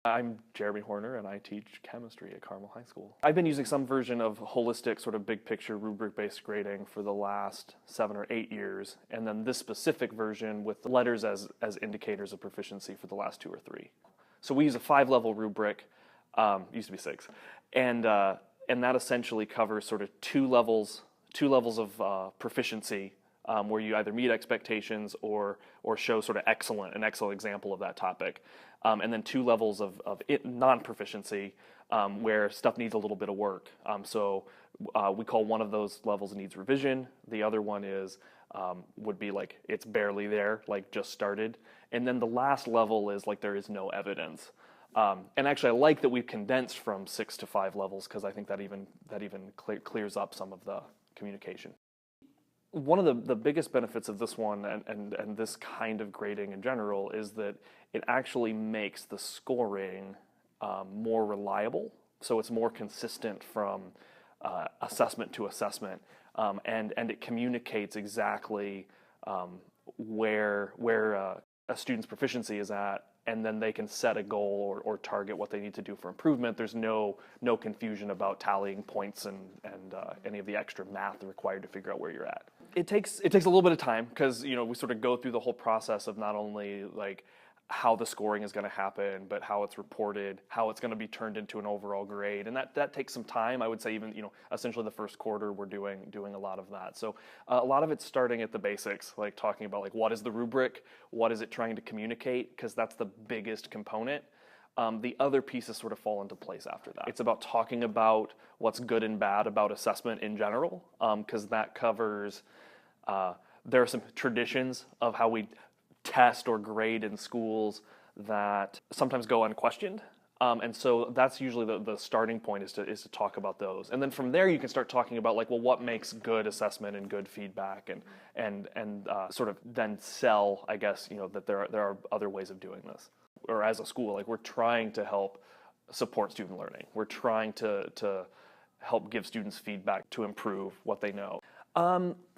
I'm Jeremy Horner, and I teach chemistry at Carmel High School. I've been using some version of holistic, sort of big picture rubric-based grading for the last 7 or 8 years, and then this specific version with the letters as indicators of proficiency for the last 2 or 3. So we use a 5-level rubric, used to be 6, and that essentially covers sort of two levels of proficiency, where you either meet expectations or show sort of an excellent example of that topic. And then 2 levels of non-proficiency, where stuff needs a little bit of work. So we call one of those levels needs revision. The other one would be like it's barely there, like just started. And then the last level is like there is no evidence. And actually, I like that we've condensed from 6 to 5 levels, because I think that even clears up some of the communication. One of the biggest benefits of this one and this kind of grading in general is that it actually makes the scoring more reliable. So it's more consistent from assessment to assessment, and it communicates exactly where a student's proficiency is at, and then they can set a goal or target what they need to do for improvement. There's no confusion about tallying points and any of the extra math required to figure out where you're at. It takes a little bit of time, because we sort of go through the whole process of not only like how the scoring is going to happen, but how it's reported, how it's going to be turned into an overall grade, and that takes some time. I would say even essentially the first quarter we're doing a lot of that. So a lot of it's starting at the basics, like talking about like what is the rubric, what is it trying to communicate, because that's the biggest component. The other pieces sort of fall into place after that. It's about talking about what's good and bad about assessment in general, because that covers, there are some traditions of how we test or grade in schools that sometimes go unquestioned. And so that's usually the starting point, is to talk about those. And then from there you can start talking about like, well, what makes good assessment and good feedback, and sort of then sell, I guess, that there are other ways of doing this. Or as a school, like we're trying to help support student learning. We're trying to help give students feedback to improve what they know.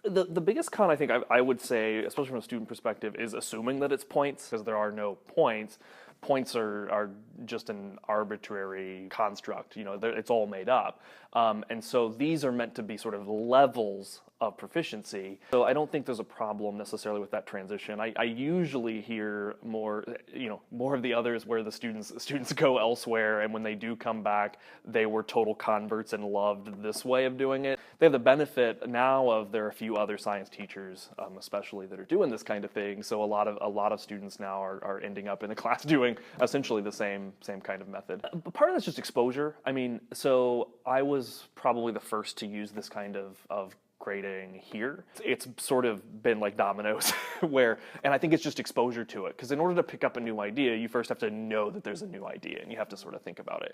The biggest con, I think I would say, especially from a student perspective, is assuming that it's points, because there are no points. Points are just an arbitrary construct. It's all made up. And so these are meant to be sort of levels of proficiency. So I don't think there's a problem necessarily with that transition. I usually hear more of the others where the students go elsewhere, and when they do come back, they were total converts and loved this way of doing it. They have the benefit now of there are a few other science teachers, especially, that are doing this kind of thing. So a lot of students now are ending up in a class doing essentially the same kind of method. But part of that's just exposure. I mean, so I was probably the first to use this kind of grading here. It's sort of been like dominoes and I think it's just exposure to it, because in order to pick up a new idea, you first have to know that there's a new idea, and you have to sort of think about it.